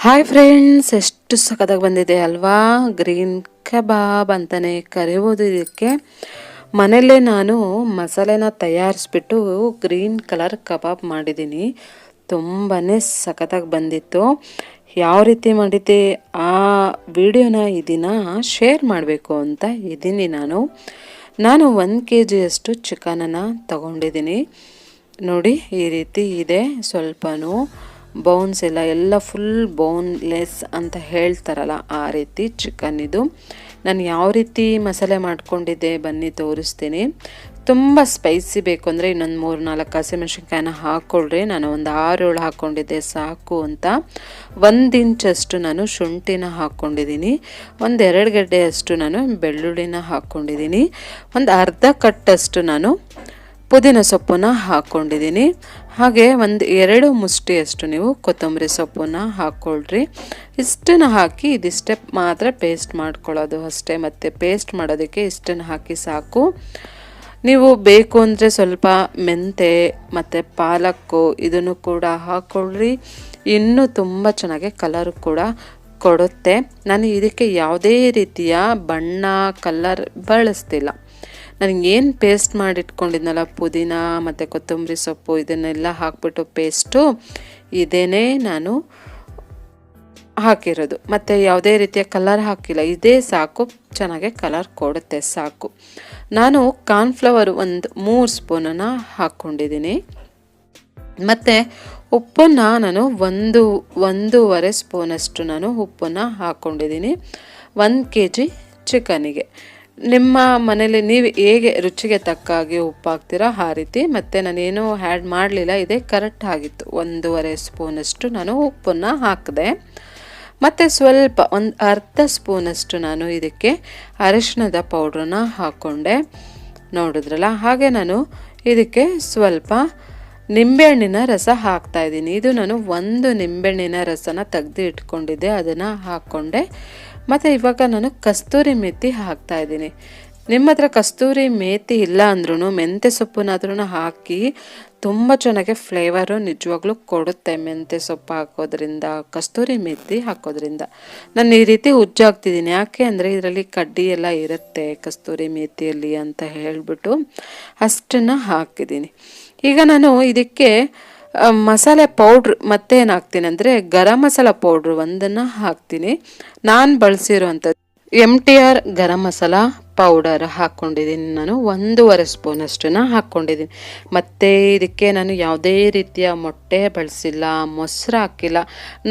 Hi friends, ಎಷ್ಟು ಸಖತ್ತಾಗಿ ಬಂದಿದೆ ಅಲ್ವಾ? ಗ್ರೀನ್ ಕಬಾಬ್ ಅಂತಲೇ ಕರಿಬೋದು ಇದಕ್ಕೆ. ಮನೆಯಲ್ಲೇ ನಾನು ಮಸಾಲೆನ ತಯಾರಿಸ್ಬಿಟ್ಟು ಗ್ರೀನ್ ಕಲರ್ ಕಬಾಬ್ ಮಾಡಿದ್ದೀನಿ. ತುಂಬಾ ಸಖತ್ತಾಗಿ ಬಂದಿತ್ತು. ಯಾವ ರೀತಿ ಮಾಡಿದ್ದೆ ಆ ವಿಡಿಯೋನ ಈ ದಿನ ಶೇರ್ ಮಾಡಬೇಕು ಅಂತ ಇದ್ದೀನಿ. ನಾನು 1 kg ಚಿಕನನ್ನು ತಗೊಂಡಿದ್ದೀನಿ. ನೋಡಿ, ಈ ರೀತಿ ಇದೆ. ಸ್ವಲ್ಪನೂ ಬೋನ್ಸ್ ಎಲ್ಲ ಫುಲ್ ಬೋನ್ಲೆಸ್ ಅಂತ ಹೇಳ್ತಾರಲ್ಲ, ಆ ರೀತಿ ಚಿಕನ್ ಇದು. ನಾನು ಯಾವ ರೀತಿ ಮಸಾಲೆ ಮಾಡ್ಕೊಂಡಿದ್ದೆ ಬನ್ನಿ ತೋರಿಸ್ತೀನಿ. ತುಂಬ ಸ್ಪೈಸಿ ಬೇಕು ಅಂದರೆ ಇನ್ನೊಂದು 3-4 ಹಸಿಮೆಣ್ಸಿನ್ಕಾಯಿನ ಹಾಕ್ಕೊಳ್ರಿ. ನಾನು ಒಂದು 6-7 ಹಾಕ್ಕೊಂಡಿದ್ದೆ ಸಾಕು ಅಂತ. 1 ಇಂಚಷ್ಟು ನಾನು ಶುಂಠಿನ ಹಾಕ್ಕೊಂಡಿದ್ದೀನಿ. 1-2 ಗಡ್ಡೆಯಷ್ಟು ನಾನು ಬೆಳ್ಳುಳ್ಳಿನ ಹಾಕ್ಕೊಂಡಿದ್ದೀನಿ. ಒಂದು ಅರ್ಧ ಕಟ್ಟಷ್ಟು ನಾನು ಪುದೀನ ಸೊಪ್ಪನ್ನ ಹಾಕ್ಕೊಂಡಿದ್ದೀನಿ. ಹಾಗೆ 1-2 ಮುಷ್ಟಿಯಷ್ಟು ನೀವು ಕೊತ್ತಂಬರಿ ಸೊಪ್ಪನ್ನ ಹಾಕ್ಕೊಳ್ರಿ. ಇಷ್ಟನ್ನು ಹಾಕಿ ಇದಿಷ್ಟೇ ಮಾತ್ರ ಪೇಸ್ಟ್ ಮಾಡ್ಕೊಳ್ಳೋದು ಅಷ್ಟೇ. ಮತ್ತು ಪೇಸ್ಟ್ ಮಾಡೋದಕ್ಕೆ ಇಷ್ಟನ್ನು ಹಾಕಿ ಸಾಕು. ನೀವು ಬೇಕು ಅಂದರೆ ಸ್ವಲ್ಪ ಮೆಂತೆ ಮತ್ತು ಪಾಲಕ್ಕು ಇದನ್ನು ಕೂಡ ಹಾಕ್ಕೊಳ್ರಿ. ಇನ್ನೂ ತುಂಬ ಚೆನ್ನಾಗಿ ಕಲರ್ ಕೂಡ ಕೊಡುತ್ತೆ. ನಾನು ಇದಕ್ಕೆ ಯಾವುದೇ ರೀತಿಯ ಬಣ್ಣ ಕಲರ್ ಬಳಸ್ತಿಲ್ಲ. ನನಗೇನು ಪೇಸ್ಟ್ ಮಾಡಿಟ್ಕೊಂಡಿದ್ನಲ್ಲ, ಪುದೀನ ಮತ್ತು ಕೊತ್ತಂಬರಿ ಸೊಪ್ಪು ಇದನ್ನೆಲ್ಲ ಹಾಕ್ಬಿಟ್ಟು ಪೇಸ್ಟು ಇದೇನೇ ನಾನು ಹಾಕಿರೋದು. ಮತ್ತು ಯಾವುದೇ ರೀತಿಯ ಕಲರ್ ಹಾಕಿಲ್ಲ, ಇದೇ ಸಾಕು. ಚೆನ್ನಾಗೆ ಕಲರ್ ಕೊಡುತ್ತೆ ಸಾಕು. ನಾನು ಕಾರ್ನ್ಫ್ಲವರ್ 3 ಸ್ಪೂನನ್ನು ಹಾಕ್ಕೊಂಡಿದ್ದೀನಿ. ಮತ್ತು ಉಪ್ಪನ್ನು ನಾನು 1-1.5 ಸ್ಪೂನಷ್ಟು ನಾನು ಉಪ್ಪನ್ನು ಹಾಕ್ಕೊಂಡಿದ್ದೀನಿ 1 kg ಚಿಕನಿಗೆ. ನಿಮ್ಮ ಮನೇಲಿ ನೀವು ಹೇಗೆ ರುಚಿಗೆ ತಕ್ಕಾಗಿ ಉಪ್ಪು ಹಾಕ್ತೀರಾ ಆ ರೀತಿ. ಮತ್ತು ನಾನೇನು ಆ್ಯಡ್ ಮಾಡಲಿಲ್ಲ, ಇದೇ ಕರೆಕ್ಟ್ ಆಗಿತ್ತು. 1.5 ಸ್ಪೂನಷ್ಟು ನಾನು ಉಪ್ಪನ್ನು ಹಾಕಿದೆ. ಮತ್ತು ಸ್ವಲ್ಪ ಒಂದು ಅರ್ಧ ಸ್ಪೂನಷ್ಟು ನಾನು ಇದಕ್ಕೆ ಅರಿಶಿಣದ ಪೌಡ್ರನ್ನ ಹಾಕ್ಕೊಂಡೆ, ನೋಡಿದ್ರಲ್ಲ. ಹಾಗೆ ನಾನು ಇದಕ್ಕೆ ಸ್ವಲ್ಪ ನಿಂಬೆಹಣ್ಣಿನ ರಸ ಹಾಕ್ತಾಯಿದ್ದೀನಿ. ಇದು ನಾನು 1 ನಿಂಬೆಹಣ್ಣಿನ ರಸನ ತೆಗೆದು ಇಟ್ಕೊಂಡಿದ್ದೆ, ಅದನ್ನು ಹಾಕ್ಕೊಂಡೆ. ಮತ್ತು ಇವಾಗ ನಾನು ಕಸ್ತೂರಿ ಮೆಥಿ ಹಾಕ್ತಾಯಿದ್ದೀನಿ. ನಿಮ್ಮ ಹತ್ರ ಕಸ್ತೂರಿ ಮೇಥಿ ಇಲ್ಲ ಅಂದ್ರೂ ಮೆಂತ್ಯ ಸೊಪ್ಪನ್ನಾದ್ರೂ ಹಾಕಿ. ತುಂಬ ಚೆನ್ನಾಗಿ ಫ್ಲೇವರು ನಿಜವಾಗ್ಲೂ ಕೊಡುತ್ತೆ ಮೆಂತ್ಯ ಸೊಪ್ಪು ಹಾಕೋದ್ರಿಂದ, ಕಸ್ತೂರಿ ಮೆಥಿ ಹಾಕೋದ್ರಿಂದ. ನಾನು ಈ ರೀತಿ ಉಜ್ಜಾಗ್ತಿದ್ದೀನಿ. ಯಾಕೆ ಅಂದರೆ ಇದರಲ್ಲಿ ಕಡ್ಡಿ ಎಲ್ಲ ಇರುತ್ತೆ ಕಸ್ತೂರಿ ಮೇಥಿಯಲ್ಲಿ ಅಂತ ಹೇಳಿಬಿಟ್ಟು ಅಷ್ಟನ್ನು ಹಾಕಿದ್ದೀನಿ. ಈಗ ನಾನು ಇದಕ್ಕೆ ಮಸಾಲೆ ಪೌಡ್ರ್ ಮತ್ತೇನು ಹಾಕ್ತೀನಿ ಅಂದರೆ ಗರಂ ಮಸಾಲ ಪೌಡ್ರು 1 ಹಾಕ್ತೀನಿ. ನಾನು ಬಳಸಿರೋವಂಥದ್ದು MTR ಗರಂ ಮಸಾಲ ಪೌಡರ್ ಹಾಕ್ಕೊಂಡಿದ್ದೀನಿ. ನಾನು 1.5 ಸ್ಪೂನಷ್ಟನ್ನು ಹಾಕ್ಕೊಂಡಿದ್ದೀನಿ. ಮತ್ತು ಇದಕ್ಕೆ ನಾನು ಯಾವುದೇ ರೀತಿಯ ಮೊಟ್ಟೆ ಬಳಸಿಲ್ಲ, ಮೊಸರು ಹಾಕಿಲ್ಲ.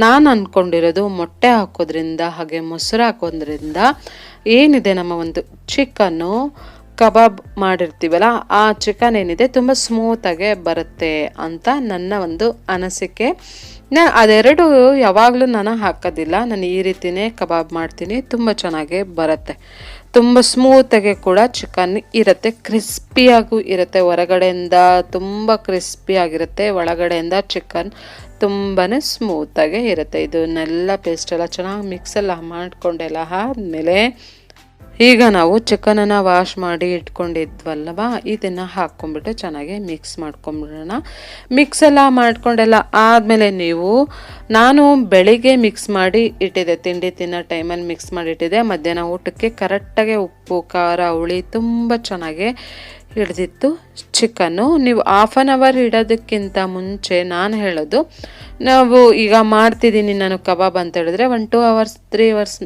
ನಾನು ಅಂದ್ಕೊಂಡಿರೋದು ಮೊಟ್ಟೆ ಹಾಕೋದ್ರಿಂದ ಹಾಗೆ ಮೊಸರು ಹಾಕೋದ್ರಿಂದ ಏನಿದೆ ನಮ್ಮ ಒಂದು ಚಿಕನ್ನು ಕಬಾಬ್ ಮಾಡಿರ್ತೀವಲ್ಲ, ಆ ಚಿಕನ್ ಏನಿದೆ ತುಂಬ ಸ್ಮೂತಾಗೆ ಬರುತ್ತೆ ಅಂತ ನನ್ನ ಒಂದು ಅನಿಸಿಕೆ. ಅದೆರಡು ಯಾವಾಗಲೂ ನಾನು ಹಾಕೋದಿಲ್ಲ. ನಾನು ಈ ರೀತಿಯೇ ಕಬಾಬ್ ಮಾಡ್ತೀನಿ, ತುಂಬ ಚೆನ್ನಾಗೇ ಬರುತ್ತೆ. ತುಂಬ ಸ್ಮೂತಾಗೆ ಕೂಡ ಚಿಕನ್ ಇರುತ್ತೆ, ಕ್ರಿಸ್ಪಿಯಾಗೂ ಇರುತ್ತೆ. ಹೊರಗಡೆಯಿಂದ ತುಂಬ ಕ್ರಿಸ್ಪಿಯಾಗಿರುತ್ತೆ, ಒಳಗಡೆಯಿಂದ ಚಿಕನ್ ತುಂಬಾ ಸ್ಮೂತಾಗೆ ಇರುತ್ತೆ. ಇದನ್ನೆಲ್ಲ ಪೇಸ್ಟೆಲ್ಲ ಚೆನ್ನಾಗಿ ಮಿಕ್ಸೆಲ್ಲ ಮಾಡ್ಕೊಂಡೆಲ್ಲ ಆದಮೇಲೆ ಈಗ ನಾವು ಚಿಕನನ್ನು ವಾಶ್ ಮಾಡಿ ಇಟ್ಕೊಂಡಿದ್ವಲ್ವ, ಇದನ್ನು ಹಾಕ್ಕೊಂಡ್ಬಿಟ್ಟು ಚೆನ್ನಾಗಿ ಮಿಕ್ಸ್ ಮಾಡ್ಕೊಂಬಿಡೋಣ. ಮಿಕ್ಸೆಲ್ಲ ಮಾಡ್ಕೊಂಡೆಲ್ಲ ಆದಮೇಲೆ ನಾನು ಬೆಳಿಗ್ಗೆ ಮಿಕ್ಸ್ ಮಾಡಿ ಇಟ್ಟಿದ್ದೆ, ತಿಂಡಿ ತಿನ್ನೋ ಟೈಮಲ್ಲಿ ಮಿಕ್ಸ್ ಮಾಡಿ ಇಟ್ಟಿದ್ದೆ. ಮಧ್ಯಾಹ್ನ ಊಟಕ್ಕೆ ಕರೆಕ್ಟಾಗಿ ಉಪ್ಪು ಖಾರ ಹುಳಿ ತುಂಬ ಚೆನ್ನಾಗಿ ಹಿಡಿದಿತ್ತು ಚಿಕನ್ನು. ನೀವು 1/2 ಅವರ್ ಇಡೋದಕ್ಕಿಂತ ಮುಂಚೆ ನಾನು ಹೇಳೋದು, ನಾವು ಈಗ ಮಾಡ್ತಿದ್ದೀನಿ ನಾನು ಕಬಾಬ್ ಅಂತ ಹೇಳಿದ್ರೆ 1 2 ಅವರ್ಸ್ 3 ಅವರ್ಸ್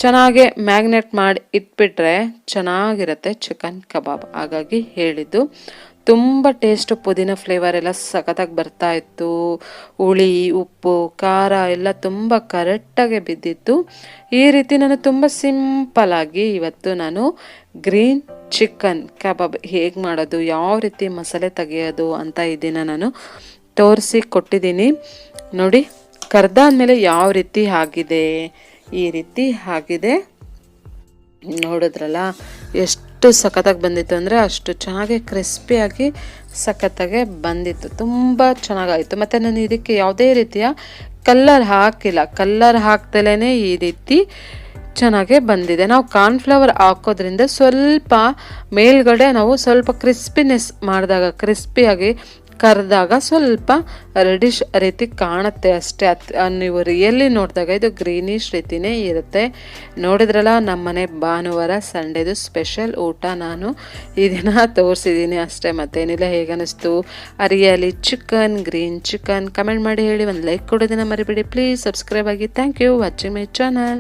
ಚೆನ್ನಾಗೆ ಮ್ಯಾಗ್ನೇಟ್ ಮಾಡಿ ಇಟ್ಬಿಟ್ರೆ ಚೆನ್ನಾಗಿರುತ್ತೆ ಚಿಕನ್ ಕಬಾಬ್. ಹಾಗಾಗಿ ಹೇಳಿದ್ದು. ತುಂಬ ಟೇಸ್ಟು, ಪುದೀನ ಫ್ಲೇವರ್ ಎಲ್ಲ ಸಖತ್ತಾಗಿ ಬರ್ತಾಯಿತ್ತು. ಹುಳಿ ಉಪ್ಪು ಖಾರ ಎಲ್ಲ ತುಂಬ ಕರೆಕ್ಟಾಗಿ ಬಿದ್ದಿತ್ತು. ಈ ರೀತಿ ನಾನು ತುಂಬ ಸಿಂಪಲಾಗಿ ಇವತ್ತು ನಾನು ಗ್ರೀನ್ ಚಿಕನ್ ಕಬಾಬ್ ಹೇಗೆ ಮಾಡೋದು, ಯಾವ ರೀತಿ ಮಸಾಲೆ ತೆಗೆಯೋದು ಅಂತ ಇದನ್ನು ನಾನು ತೋರಿಸಿ ಕೊಟ್ಟಿದ್ದೀನಿ. ನೋಡಿ, ಕರ್ದಾದ್ಮೇಲೆ ಯಾವ ರೀತಿ ಆಗಿದೆ, ಈ ರೀತಿ ಆಗಿದೆ. ನೋಡಿದ್ರಲ್ಲ ಎಷ್ಟು ಸಖತ್ತಾಗಿ ಬಂದಿತ್ತು ಅಂದರೆ ಅಷ್ಟು ಚೆನ್ನಾಗಿ ಕ್ರಿಸ್ಪಿಯಾಗಿ ಸಖತ್ತಾಗೆ ಬಂದಿತ್ತು. ತುಂಬ ಚೆನ್ನಾಗಾಯಿತು. ಮತ್ತು ನಾನು ಇದಕ್ಕೆ ಯಾವುದೇ ರೀತಿಯ ಕಲ್ಲರ್ ಹಾಕಿಲ್ಲ, ಕಲ್ಲರ್ ಹಾಕ್ದಲೇ ಈ ರೀತಿ ಚೆನ್ನಾಗೇ ಬಂದಿದೆ. ನಾವು ಕಾರ್ನ್ಫ್ಲವರ್ ಹಾಕೋದ್ರಿಂದ ಸ್ವಲ್ಪ ಮೇಲ್ಗಡೆ ನಾವು ಸ್ವಲ್ಪ ಕ್ರಿಸ್ಪಿನೆಸ್ ಮಾಡಿದಾಗ ಕ್ರಿಸ್ಪಿಯಾಗಿ ಕರೆದಾಗ ಸ್ವಲ್ಪ ರೆಡಿಶ್ ರೀತಿ ಕಾಣುತ್ತೆ ಅಷ್ಟೇ. ನೀವು ರಿಯಲ್ಲಿ ನೋಡಿದಾಗ ಇದು ಗ್ರೀನಿಶ್ ರೀತಿನೇ ಇರುತ್ತೆ. ನೋಡಿದ್ರಲ್ಲ, ನಮ್ಮನೆ ಭಾನುವಾರ ಸಂಡೇದು ಸ್ಪೆಷಲ್ ಊಟ ನಾನು ಈ ದಿನ ತೋರಿಸಿದ್ದೀನಿ ಅಷ್ಟೇ, ಮತ್ತೇನಿಲ್ಲ. ಹೇಗನ್ನಿಸ್ತು really chicken, green chicken? Comment ಮಾಡಿ ಹೇಳಿ. ಒಂದು ಲೈಕ್ ಕೊಡೋದನ್ನ ಮರಿಬೇಡಿ ಪ್ಲೀಸ್. ಸಬ್ಸ್ಕ್ರೈಬ್ ಆಗಿ. Thank you watching my channel.